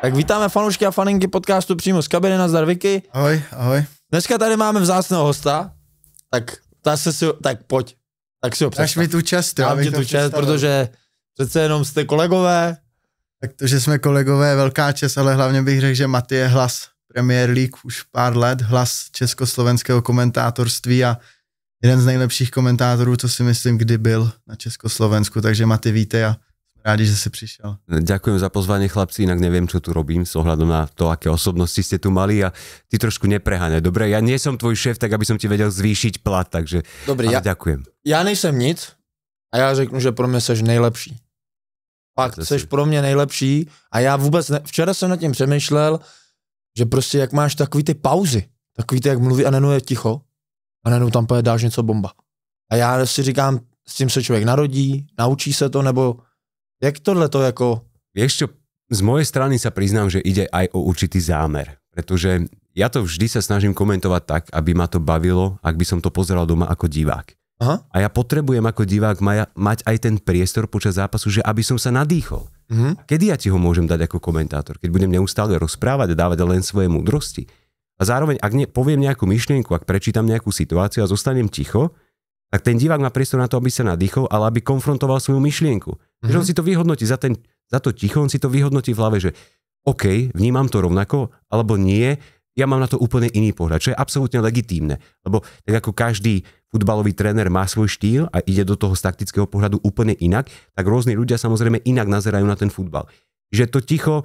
Tak vítáme fanoušky a faninky podcastu přímo z kabiny, nazdar Vicky. Ahoj, ahoj. Dneska tady máme vzácného hosta, tak pojď, tak si ho představ. Dáš mi tu čest, jo? Dám ti tu čest, protože přece jenom jste kolegové. Tak to, že jsme kolegové, velká čest, ale hlavně bych řekl, že Maty je hlas Premier League už pár let, hlas československého komentátorství a jeden z nejlepších komentátorů, co si myslím, kdy byl na Československu, takže Maty, vítej a rádi, že si prišiel. Ďakujem za pozvanie, chlapci, inak neviem, čo tu robím s ohľadom na to, aké osobnosti ste tu mali a ty trošku nepreháňaj. Dobre, ja nie som tvoj šéf, tak aby som ti vedel zvýšiť plat, takže dobrý, ďakujem. Já nejsem nic a já řeknu, že pro mě seš nejlepší. Fakt, seš pro mě nejlepší a já vůbec včera jsem nad tím přemýšlel, že prostě jak máš takový ty pauzy, takový ty, jak mluví a nenuje ticho a nenuje tam dáš něco bomba. A já si říkám, s tím se člověk narodí, naučí se to, nebo jak tohle to jako... Vieš čo, z mojej strany sa priznám, že ide aj o určitý zámer, pretože ja to vždy sa snažím komentovať tak, aby ma to bavilo, ak by som to pozeral doma ako divák. Aha. A ja potrebujem ako divák mať aj ten priestor počas zápasu, že aby som sa nadýchol. Kedy ja ti ho môžem dať ako komentátor? Keď budem neustále rozprávať a dávať len svoje múdrosti. A zároveň, ak poviem nejakú myšlienku, ak prečítam nejakú situáciu a zostanem ticho, tak ten divák má priestor na to, aby sa nadýchol, ale aby konfrontoval svoju myšlienku. Že on si to vyhodnotí za to ticho, on si to vyhodnotí v hlave, že OK, vnímam to rovnako, alebo nie, ja mám na to úplne iný pohľad, čo je absolútne legitímne. Lebo tak ako každý futbalový tréner má svoj štýl a ide do toho z taktického pohľadu úplne inak, tak rôzni ľudia samozrejme inak nazerajú na ten futbal. Že to ticho,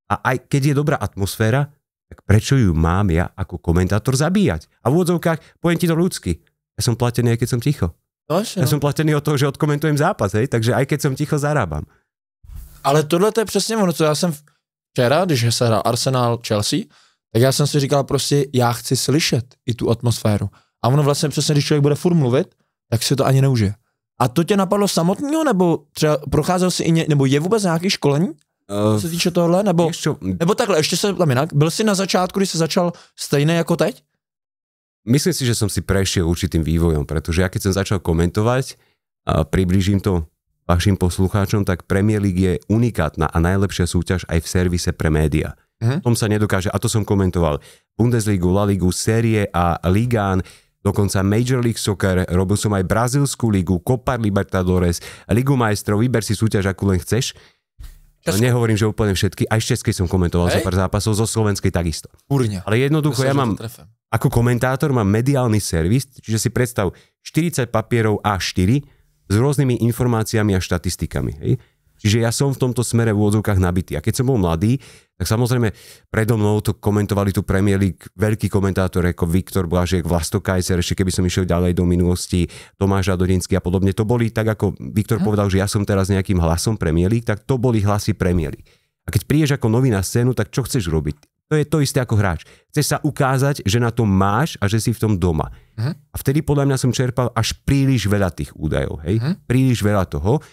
a aj keď je dobrá atmosféra, tak prečo ju mám ja ako komentátor zabíjať? A v úvodzovkách poviem ti to ľudsky. Ja som platený, aj keď som ticho. Ja som platený od toho, že odkomentujem zápas, hej? Takže aj keď som ticho, zarábam. Ale tohle to je přesně ono, co já jsem včera, když se hrál Arsenal Chelsea, tak já jsem si říkal prostě, já chci slyšet i tu atmosféru. A ono vlastně přesně, když člověk bude furt mluvit, tak si to ani neužije. A to tě napadlo samotného, nebo třeba procházel si nebo je vůbec nějaký školení? Co se týče tohle, nebo takhle, ještě se tam jinak, byl jsi na začátku, když jsi začal stejné jako teď? Myslím si, že som si prešiel určitým vývojom, pretože ja keď som začal komentovať a priblížim to vašim poslucháčom, tak Premier League je unikátna a najlepšia súťaž aj v servise pre média. Tom sa nedokáže, a to som komentoval Bundesligu, La Ligu, Série A, Ligán, dokonca Major League Soccer, robil som aj Brazílsku ligu, Copa Libertadores, Ligu majstrov, vyber si súťaž, akú len chceš. Nehovorím, že úplne všetky, aj z českej som komentoval za pár zápasov, zo slovenskej takisto. Kurňa. Ale jednoducho ja mám, ako komentátor mám mediálny servis, čiže si predstav 40 papierov A4 s rôznymi informáciami a štatistikami. Hej? Čiže ja som v tomto smere v úvodzovkách nabitý. A keď som bol mladý, tak samozrejme predo mnou to komentovali tu Premier League veľkí komentátori ako Viktor Blažiek, Vlasto Kajser, ešte keby som išiel ďalej do minulosti, Tomáš Radodinský a podobne. To boli tak, ako Viktor povedal, že ja som teraz nejakým hlasom Premier League, tak to boli hlasy Premier League. A keď prídeš ako nový na scénu, tak čo chceš robiť? To je to isté ako hráč. Chceš sa ukázať, že na tom máš a že si v tom doma. A vtedy podľa mňa som čerpal až príliš veľa tých údajov. Hej? Príliš veľa toho.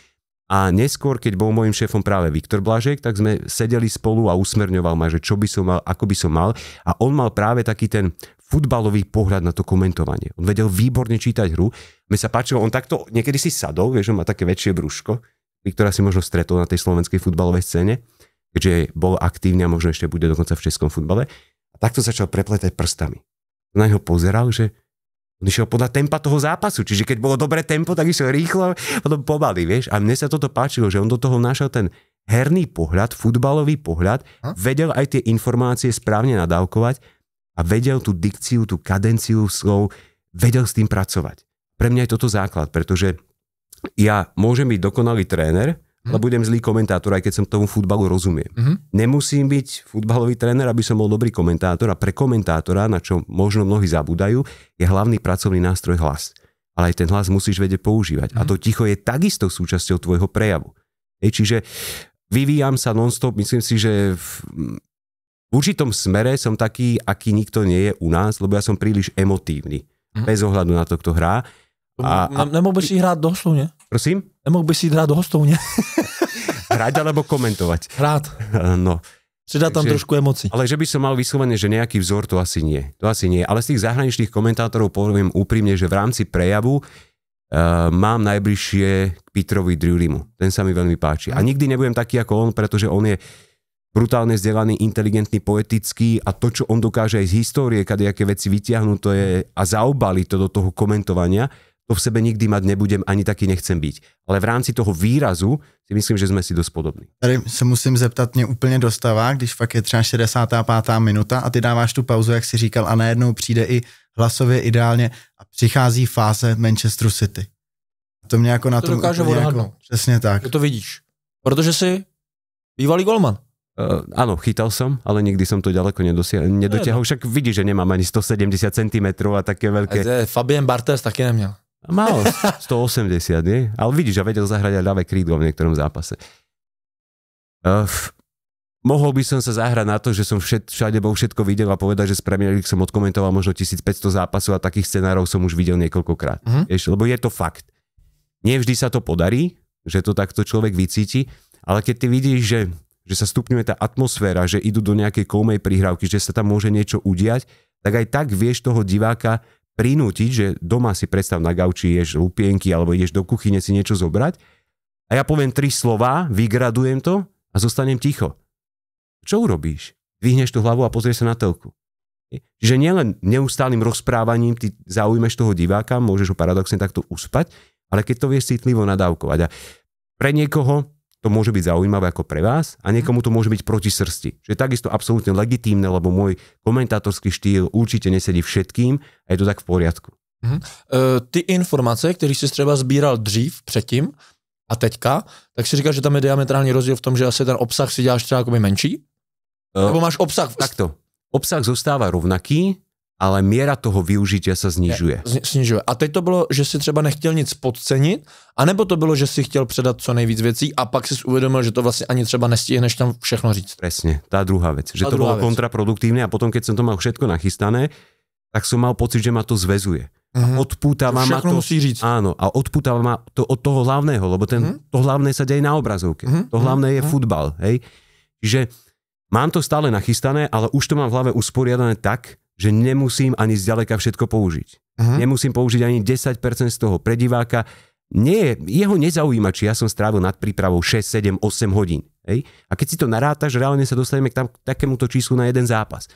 A neskôr, keď bol môjim šéfom práve Viktor Blažek, tak sme sedeli spolu a usmerňoval ma, že čo by som mal, ako by som mal. A on mal práve taký ten futbalový pohľad na to komentovanie. On vedel výborne čítať hru. Mne sa páčilo, on takto niekedy si sadol, vieš, on má také väčšie brúško. Viktora si možno stretol na tej slovenskej futbalovej scéne, keďže bol aktívny a možno ešte bude dokonca v českom futbale. A takto začal prepletať prstami. Na neho pozeral, že on išiel podľa tempa toho zápasu, čiže keď bolo dobré tempo, tak išiel rýchlo, potom pomaly, vieš. A mne sa toto páčilo, že on do toho našiel ten herný pohľad, futbalový pohľad, vedel aj tie informácie správne nadávkovať a vedel tú dikciu, tú kadenciu slov, vedel s tým pracovať. Pre mňa je toto základ, pretože ja môžem byť dokonalý tréner, ale budem zlý komentátor, aj keď som tomu futbalu rozumiem. Nemusím byť futbalový tréner, aby som bol dobrý komentátor a pre komentátora, na čo možno mnohí zabúdajú, je hlavný pracovný nástroj hlas. Ale aj ten hlas musíš vedieť používať. A to ticho je takisto súčasťou tvojho prejavu. Čiže vyvíjam sa non-stop, myslím si, že v určitom smere som taký, aký nikto nie je u nás, lebo ja som príliš emotívny. Bez ohľadu na to, kto hrá. Nemohl by si hrát do hostovne? Prosím? Nemohl by si hrát do hostovne? Hrať alebo komentovať? Hrát. No. Přidá tam trošku emocí. Ale že by som mal vyslovene, že nejaký vzor, to asi nie. To asi nie. Ale z tých zahraničných komentátorov poviem úprimne, že v rámci prejavu mám najbližšie k Petrovi Drulimu. Ten sa mi veľmi páči. A nikdy nebudem taký ako on, pretože on je brutálne vzdelaný, inteligentný, poetický a to, čo on dokáže aj z histórie, kadejaké veci vytiahnuť to je, a zaobaliť to do toho komentovania, to v sebe nikdy mať nebudem, ani taky nechcem byť. Ale v rámci toho výrazu si myslím, že jsme si dost podobní. Tady se musím zeptat, mě úplně dostává, když fakt je třeba 65. minuta a ty dáváš tu pauzu, jak si říkal, a najednou přijde i hlasově ideálně a přichází fáze Manchesteru City. To mě jako na to dokáže odhadnout. Přesně tak. To vidíš. Protože jsi bývalý golman. Áno, chytal som, ale nikdy som to ďaleko nedotiahol. Však vidíš, že nemám ani 170 cm a také veľké. Fabien Barthez taky neměl. Mal 180, nie? Ale vidíš, že vedel zahrať aj ľavé krídlo v niektorom zápase. Mohol by som sa zahrať na to, že som všade bol všetko videl a povedať, že z Premier League som odkomentoval možno 1500 zápasov a takých scenárov som už videl niekoľkokrát. Lebo je to fakt. Nie vždy sa to podarí, že to takto človek vycíti, ale keď ty vidíš, že sa stupňuje tá atmosféra, že idú do nejakej koumej prihrávky, že sa tam môže niečo udiať, tak aj tak vieš toho diváka prinútiť, že doma si predstav na gauči, ješ lupienky alebo ideš do kuchyne si niečo zobrať a ja poviem 3 slová, vygradujem to a zostanem ticho. Čo urobíš? Dvihneš tú hlavu a pozrieš sa na telku. Čiže nielen neustálým rozprávaním ty zaujmeš toho diváka, môžeš ho paradoxne takto uspať, ale keď to vieš citlivo nadávkovať. A pre niekoho to môže byť zaujímavé ako pre vás a niekomu to môže byť proti srsti. Že je takisto absolútne legitímne, lebo môj komentátorský štýl určite nesedí všetkým a je to tak v poriadku. Ty informace, které jsi třeba sbíral dřív, předtím a teďka, tak si říkal, že tam je diametrální rozdíl v tom, že asi ten obsah si děláš třeba jakoby menší? Nebo máš obsah? Takto. Obsah zostáva rovnaký, ale miera toho využitia sa znižuje. Snižuje. A teď to bylo, že si třeba nechtěl nic podcenit, anebo to bylo, že si chtěl předat co nejvíc věcí a pak si uvědomil, že to vlastně ani třeba nestihneš tam všechno říct. Presne, tá druhá vec. Že to bolo kontraproduktívne a potom, keď som to mal všetko nachystané, tak som mal pocit, že ma to zväzuje. Odpútava ma to. Musí říct. Áno, a odpútava ma to od toho hlavného, lebo to hlavné sa deje na obrazovke. To hlavné je futbal, hej. Čiže mám to stále nachystané, ale už to mám v hlave usporiadané tak, že nemusím ani zďaleka všetko použiť. Nemusím použiť ani 10% z toho pre diváka. Jeho nezaujíma, či ja som strávil nad prípravou 6, 7, 8 hodín. Hej? A keď si to narátaš, reálne sa dostaneme k takémuto číslu na jeden zápas.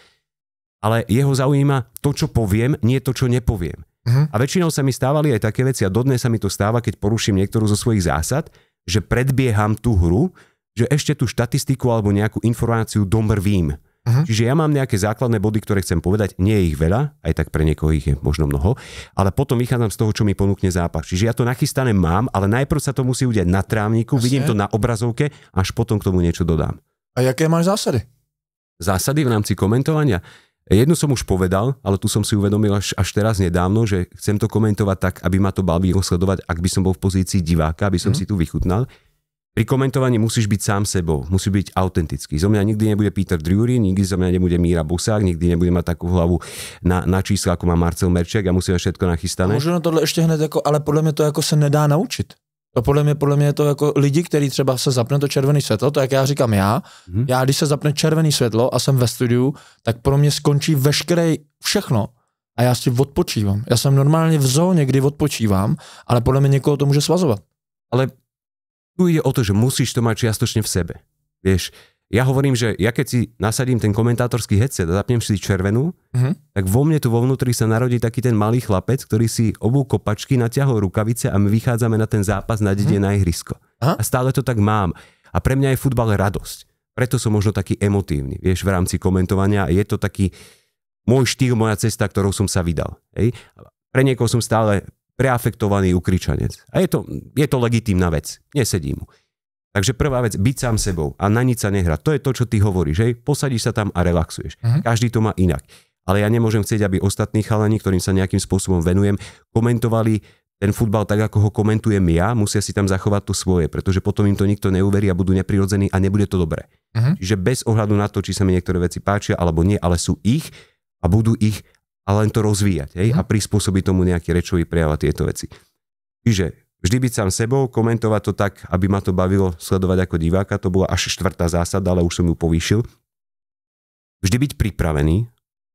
Ale jeho zaujíma to, čo poviem, nie to, čo nepoviem. A väčšinou sa mi stávali aj také veci a dodnes sa mi to stáva, keď poruším niektorú zo svojich zásad, že predbieham tú hru, že ešte tú štatistiku alebo nejakú informáciu domrvím. Čiže ja mám nejaké základné body, ktoré chcem povedať, nie je ich veľa, aj tak pre niekoho ich je možno mnoho, ale potom vychádzam z toho, čo mi ponúkne zápas. Čiže ja to nachystané mám, ale najprv sa to musí udiať na trávniku, vidím to na obrazovke, až potom k tomu niečo dodám. A jaké máš zásady? Zásady v rámci komentovania? Jednu som už povedal, ale tu som si uvedomil až teraz nedávno, že chcem to komentovať tak, aby ma to bavilo sledovať, ak by som bol v pozícii diváka, aby som si tu vychutnal. Pri komentovaní musíš byť sám sebou, musí byť autentický. Zo mňa nikdy nebude Peter Drury, nikdy zo mňa nebude Míra Bosák, nikdy nebude mať takú hlavu na čísla, ako má Marcel Merček a musí mať všetko nachystané. Možná tohle ještě hned jako, ale podle mě to jako se nedá naučit. To podle mě je to jako lidi, kteří třeba se zapne to červené světlo, to jak já říkám já když se zapne červené světlo a jsem ve studiu, tak pro mě skončí veškeré všechno a já si odpočívám. Já jsem normálně v zóně, kdy odpočívám, ale podle mě někoho to může svazovat. Ale tu ide o to, že musíš to mať čiastočne v sebe. Vieš, ja hovorím, že ja keď si nasadím ten komentátorský headset a zapnem si červenú, tak vo mne tu vo vnútri sa narodí taký ten malý chlapec, ktorý si obul kopačky, natiahol rukavice a my vychádzame na ten zápas na dedine na ihrisko. A stále to tak mám. A pre mňa je futbal radosť. Preto som možno taký emotívny, vieš, v rámci komentovania. Je to taký môj štýl, moja cesta, ktorou som sa vydal. Hej? Pre niekoho som stále preafektovaný ukričanec. A je to legitímna vec. Nesedí mu. Takže prvá vec, byť sám sebou a na nič sa nehrať. To je to, čo ty hovoríš. Hej? Posadíš sa tam a relaxuješ. Každý to má inak. Ale ja nemôžem chcieť, aby ostatní chalani, ktorým sa nejakým spôsobom venujem, komentovali ten futbal tak, ako ho komentujem ja. Musia si tam zachovať to svoje, pretože potom im to nikto neuverí a budú neprirodzení a nebude to dobré. Čiže bez ohľadu na to, či sa mi niektoré veci páčia alebo nie, ale sú ich a budú ich a len to rozvíjať, hej? A prispôsobiť tomu nejaký rečový prejav a tieto veci. Čiže vždy byť sám sebou, komentovať to tak, aby ma to bavilo sledovať ako diváka, to bola až 4. zásada, ale už som ju povýšil. Vždy byť pripravený,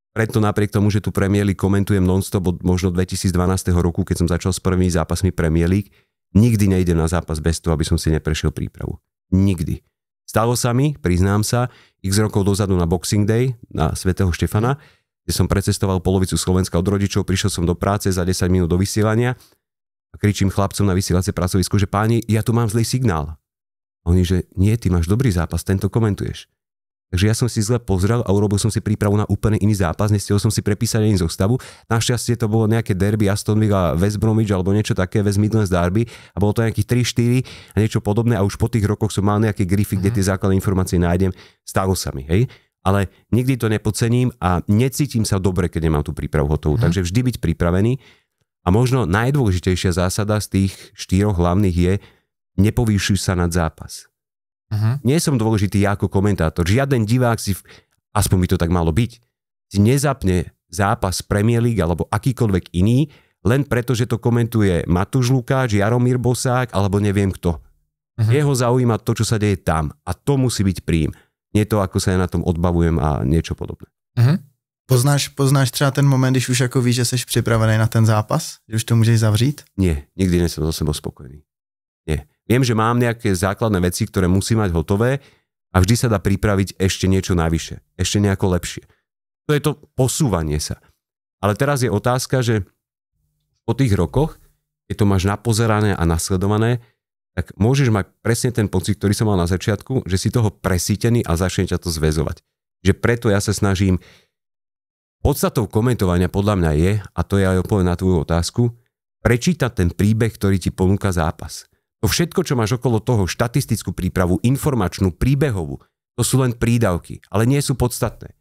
preto napriek tomu, že tu Premier League komentujem non-stop od možno 2012 roku, keď som začal s prvými zápasmi Premier League, nikdy nejdem na zápas bez toho, aby som si neprešiel prípravu. Nikdy. Stalo sa mi, priznám sa, x rokov dozadu na Boxing Day, na svätého Štefana, kde som precestoval polovicu Slovenska od rodičov, prišiel som do práce za 10 minút do vysielania a kričím chlapcom na vysielacie pracovisku, že páni, ja tu mám zlý signál. A oni, že nie, ty máš dobrý zápas, tento komentuješ. Takže ja som si zle pozrel a urobil som si prípravu na úplne iný zápas, nestihol som si prepísať ani zostavu. Našťastie to bolo nejaké derby Aston Villa, West Bromwich alebo niečo také, West Midlands derby a bolo to nejakých 3-4 a niečo podobné a už po tých rokoch som mal nejaké grify, kde tie základné informácie nájdem. Stalo sa mi, hej. Ale nikdy to nepodcením a necítim sa dobre, keď nemám tú prípravu hotovú. Takže vždy byť pripravený a možno najdôležitejšia zásada z tých 4 hlavných je nepovýšuj sa nad zápas. Nie som dôležitý ja ako komentátor. Žiaden divák si, aspoň by to tak malo byť, si nezapne zápas Premier League alebo akýkoľvek iný, len preto, že to komentuje Matúš Lukáč, Jaromír Bosák alebo neviem kto. Jeho zaujíma to, čo sa deje tam a to musí byť príjm. Nie to, ako sa ja na tom odbavujem a niečo podobné. Poznáš třeba ten moment, když už jako víš, že jsi připravený na ten zápas? Že už to můžeš zavřít? Nie, nikdy nie som so sebou spokojný. Nie. Viem, že mám nejaké základné veci, ktoré musím mať hotové a vždy sa dá pripraviť ešte niečo navyše, ešte nejako lepšie. To je to posúvanie sa. Ale teraz je otázka, že po tých rokoch, keď to máš napozerané a nasledované, tak môžeš mať presne ten pocit, ktorý som mal na začiatku, že si toho presítený a začne ťa to zväzovať. Že preto ja sa snažím, podstatou komentovania podľa mňa je, a to je aj odpoveď na tvoju otázku, prečítať ten príbeh, ktorý ti ponúka zápas. To všetko, čo máš okolo toho, štatistickú prípravu, informačnú, príbehovú, to sú len prídavky, ale nie sú podstatné.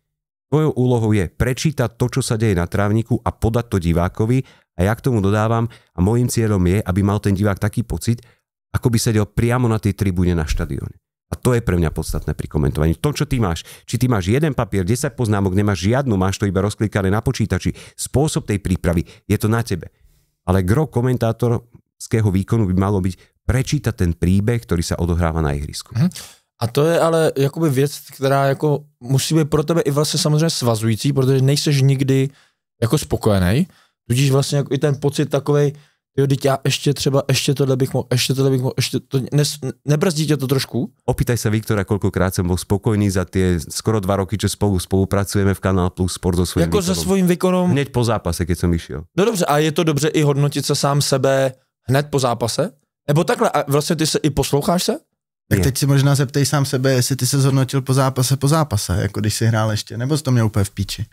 Tvojou úlohou je prečítať to, čo sa deje na trávniku a podať to divákovi a ja k tomu dodávam a môjim cieľom je, aby mal ten divák taký pocit, ako by sedel priamo na tej tribúne na štadióne. A to je pre mňa podstatné pri komentovaní. To, čo ty máš, či ty máš jeden papier, 10 poznámok, nemáš žiadnu, máš to iba rozklikané na počítači, spôsob tej prípravy, je to na tebe. Ale gro komentátorského výkonu by malo byť prečítať ten príbeh, ktorý sa odohráva na ihrisku. A to je ale jakoby věc, která jako musí být pro tebe i vlastně samozřejmě svazující, protože nejseš nikdy jako spokojený. Tudíž vlastně jako i ten pocit takovej, jo, teď já ještě tohle bych mohl, nebrzdí tě to trošku? Opýtaj sa Viktora, koľkokrát som bol spokojný za tie skoro 2 roky, čo spolupracujeme v Kanál Plus Sport so svojím jako výkonom. se svým výkonom? Hneď po zápase, keď som išiel. No dobře, a je to dobře i hodnotit se sám sebe hned po zápase? Nebo takhle, a vlastně ty se i posloucháš se? Tak teď si možná zeptej sám sebe, jestli ty se zhodnotil po zápase, jako když si hrál ještě, nebo jsi to měl úplně v píči?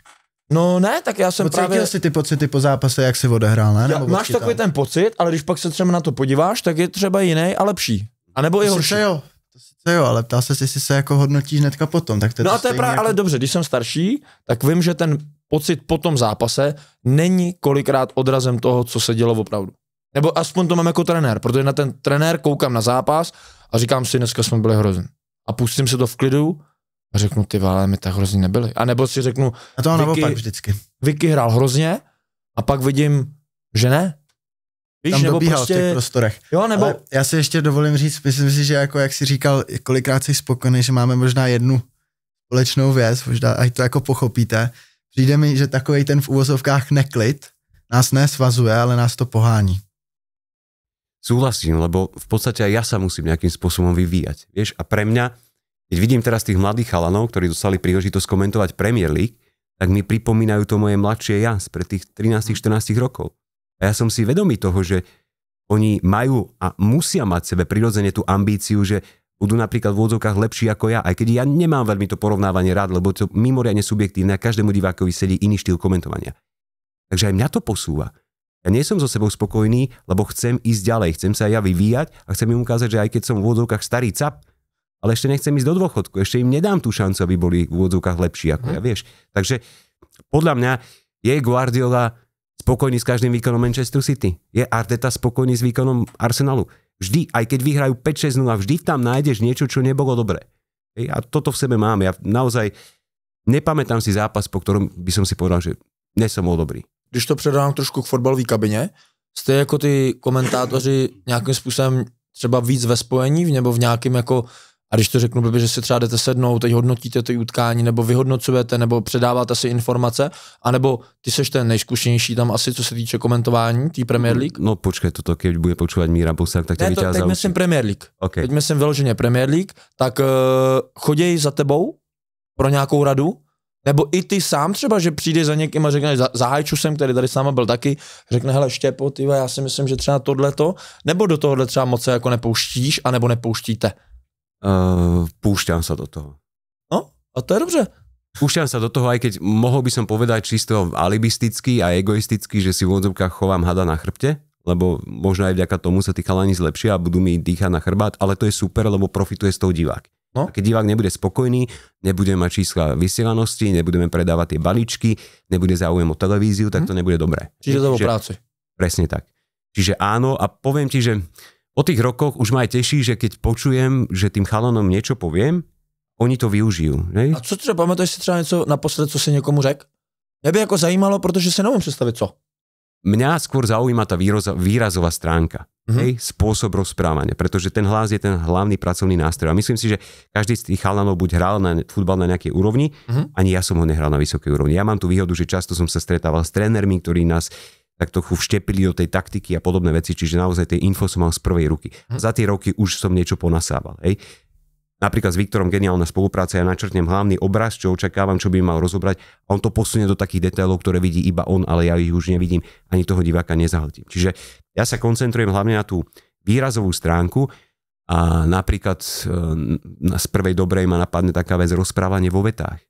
No ne, tak já jsem Pocítil právě... si ty pocity po zápase, jak si odehrál, ne? Nebo máš takový ten pocit, ale když pak se třeba na to podíváš, tak je třeba jiný a lepší. A nebo i horší. To sice jo, ale ptal se, jestli se jako hodnotíš hnedka potom. Tak to no a to je právě, jako... ale dobře, když jsem starší, tak vím, že ten pocit po tom zápase není kolikrát odrazem toho, co se dělo opravdu. Nebo aspoň to mám jako trenér, protože na ten trenér koukám na zápas a říkám si, dneska jsme byli hrozný. A pustím si to v klidu a řeknu, ty vole, my tak hrozný nebyli. A nebo si řeknu, a to naopak vždycky. Vicky hrál hrozně a pak vidím, že ne. Víš, tam nebo dobíhal prostě... v těch prostorech. Jo, nebo... Ale já si ještě dovolím říct, myslím si, že jako jak jsi říkal, kolikrát jsi spokojený, že máme možná jednu společnou věc, možná aj to jako pochopíte. Přijde mi, že takovej ten v úvozovkách neklid nás nesvazuje, ale nás to pohání. Súhlasím, lebo v podstate aj ja sa musím nejakým spôsobom vyvíjať. Vieš, a pre mňa, keď vidím teraz tých mladých chalanov, ktorí dostali príležitosť komentovať Premier League, tak mi pripomínajú to moje mladšie ja spred tých 13-14 rokov. A ja som si vedomý toho, že oni majú a musia mať sebe prirodzene tú ambíciu, že budú napríklad v odzovkách lepší ako ja, aj keď ja nemám veľmi to porovnávanie rád, lebo to mimoriadne subjektívne a každému divákovi sedí iný štýl komentovania. Takže aj mňa to posúva. Ja nie som so sebou spokojný, lebo chcem ísť ďalej, chcem sa aj ja vyvíjať a chcem im ukázať, že aj keď som v úvodzovkách starý cap, ale ešte nechcem ísť do dôchodku, ešte im nedám tú šancu, aby boli v úvodzovkách lepší ako ja, vieš. Takže podľa mňa je Guardiola spokojný s každým výkonom Manchester City. Je Arteta spokojný s výkonom Arsenalu. Vždy, aj keď vyhrajú 5-6-0, vždy tam nájdeš niečo, čo nebolo dobré. A toto v sebe mám. Ja naozaj nepamätám si zápas, po ktorom by som si povedal, že nesom bol dobrý. Když to předávám trošku k fotbalové kabině, jste jako ty komentátoři nějakým způsobem třeba víc ve spojení nebo v nějakém jako A když to řeknu blbě, že si třeba jdete sednout, teď hodnotíte ty utkání, nebo vyhodnocujete, nebo předáváte si informace, anebo ty seš ten nejzkušenější tam asi, co se týče komentování té Premier League? No počkej, toto keď bude počúvať Míra Bosák, tak ťa vyťaha za teď myslím Premier League. Okay. Teď myslím vyloženě Premier League, tak choděj za tebou pro nějakou radu, nebo i ty sám třeba, že přijdeš za někým a řekneš za Hajčusem, který tady s náma byl taky, řekne, hele Štěpo, tyhle, já si myslím, že třeba tohleto, nebo do tohohle třeba moc se jako nepouštíš, anebo nepouštíte? Púšťam sa do toho. No, a to je dobře. Púšťam sa do toho, aj keď mohol by som povedať čisto alibisticky a egoisticky, že si v odzovkách chovám hada na chrbte, lebo možno aj vďaka tomu sa tí chalani zlepšia a budú mi dýchať na chrbát, ale to je super, lebo profituje z toho divák. No. A keď divák nebude spokojný, nebudeme mať čísla vysielanosti, nebudeme predávať tie balíčky, nebude záujem o televíziu, tak to nebude dobré. Čiže to o práci. Presne tak. Čiže áno, a poviem ti, že po tých rokoch už ma aj teší, že keď počujem, že tým chalanom niečo poviem, oni to využijú. Ne? A co třeba, pamatuješ si třeba něco naposled, co si někomu řekl? Mě by jako zajímalo, protože si nevím představit co. Mňa skôr zaujíma tá výrazová stránka, spôsob rozprávania, pretože ten hlas je ten hlavný pracovný nástroj. A myslím si, že každý z tých chalanov buď hral na futbal na nejakej úrovni, ani ja som ho nehral na vysokej úrovni. Ja mám tú výhodu, že často som sa stretával s trénermi, ktorí nás tak trochu vštepili do tej taktiky a podobné veci, čiže naozaj tie info som mal z prvej ruky. Za tie roky už som niečo ponasával. Hej. Napríklad s Viktorom geniálna spolupráca, ja načrtnem hlavný obraz, čo očakávam, čo by mal rozobrať a on to posunie do takých detailov, ktoré vidí iba on, ale ja ich už nevidím, ani toho diváka nezahltím. Čiže ja sa koncentrujem hlavne na tú výrazovú stránku a napríklad z prvej dobrej ma napadne taká vec rozprávanie vo vetách,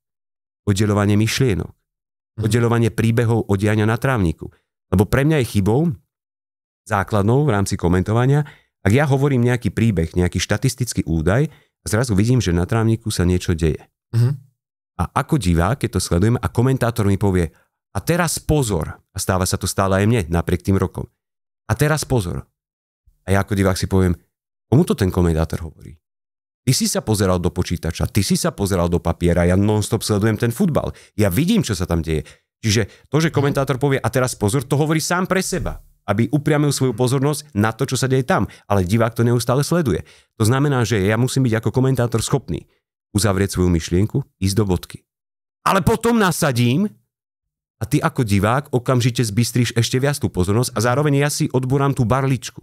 oddeľovanie myšlienok, oddeľovanie príbehov od diania na trávniku. Lebo pre mňa je chybou základnou v rámci komentovania, ak ja hovorím nejaký príbeh, nejaký štatistický údaj, a zrazu vidím, že na trávniku sa niečo deje. A ako divák, keď to sledujem a komentátor mi povie, a teraz pozor, a stáva sa to stále aj mne, napriek tým rokom. A teraz pozor. A ja ako divák si poviem, komu to ten komentátor hovorí? Ty si sa pozeral do počítača, ty si sa pozeral do papiera, ja non-stop sledujem ten futbal. Ja vidím, čo sa tam deje. Čiže to, že komentátor povie, a teraz pozor, to hovorí sám pre seba, aby upriamil svoju pozornosť na to, čo sa deje tam. Ale divák to neustále sleduje. To znamená, že ja musím byť ako komentátor schopný uzavrieť svoju myšlienku, ísť do bodky. Ale potom nasadím a ty ako divák okamžite zbystríš ešte viac tú pozornosť a zároveň ja si odborám tú barličku.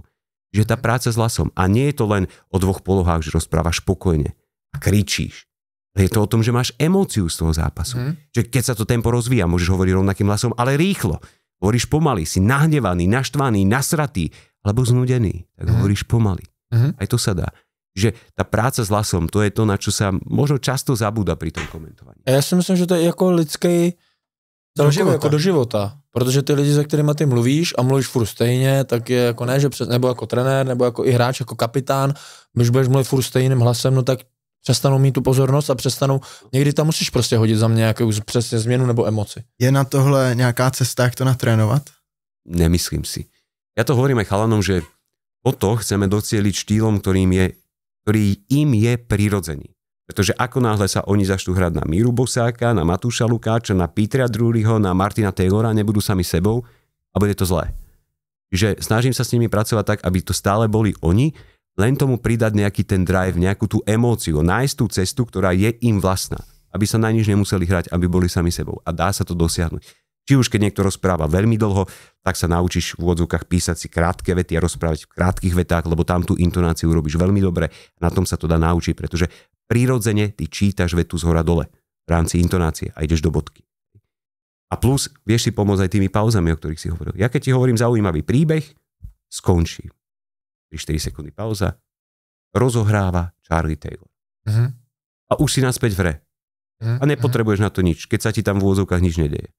Že tá práca s hlasom. A nie je to len o dvoch polohách, že rozprávaš spokojne a kričíš. Je to o tom, že máš emóciu z toho zápasu. Že keď sa to tempo rozvíja, môžeš hovoriť rovnakým hlasom, ale rýchlo. Hovoríš pomaly, si nahnevaný, naštvaný, nasratý, alebo znudený, tak hovoríš pomaly. Aj to sa dá. Že tá práca s hlasom, to je to, na čo sa možno často zabúda pri tom komentovaní. Já si myslím, že to je jako lidský jako do života. Protože ty lidi, se kterými ty mluvíš a mluvíš furt stejně, tak je jako ne, že nebo jako trenér, nebo jako i hráč, jako kapitán, když budeš mluvit furt stejným hlasem, no tak přestanou mít tu pozornost a přestanou, někdy tam musíš prostě hodit za mě nějakou přesně změnu nebo emoci. Je na tohle nějaká cesta, jak to natrénovat? Nemyslím si. Ja to hovorím aj chalanom, že o to chceme docieliť štýlom, ktorý im je prirodzený. Pretože ako náhle sa oni začnú hrať na Míru Bosáka, na Matúša Lukáča, na Petra Druryho, na Martina Taylora, nebudú sami sebou a bude to zlé. Čiže snažím sa s nimi pracovať tak, aby to stále boli oni, len tomu pridať nejaký ten drive, nejakú tú emóciu, nájsť tú cestu, ktorá je im vlastná, aby sa na nič nemuseli hrať, aby boli sami sebou. A dá sa to dosiahnuť. Či už keď niekto rozpráva veľmi dlho, tak sa naučíš v úvodzovkách písať si krátke vety a rozprávať v krátkych vetách, lebo tam tú intonáciu robíš veľmi dobre. Na tom sa to dá naučiť, pretože prirodzene ty čítaš vetu z hora dole v rámci intonácie a ideš do bodky. A plus vieš si pomôcť aj tými pauzami, o ktorých si hovoril. Ja keď ti hovorím zaujímavý príbeh, skončí. 3-4 sekundy pauza, rozohráva Charlie Taylor. A už si naspäť v hre. A nepotrebuješ na to nič, keď sa ti tam v úvodzovkách nič nedeje.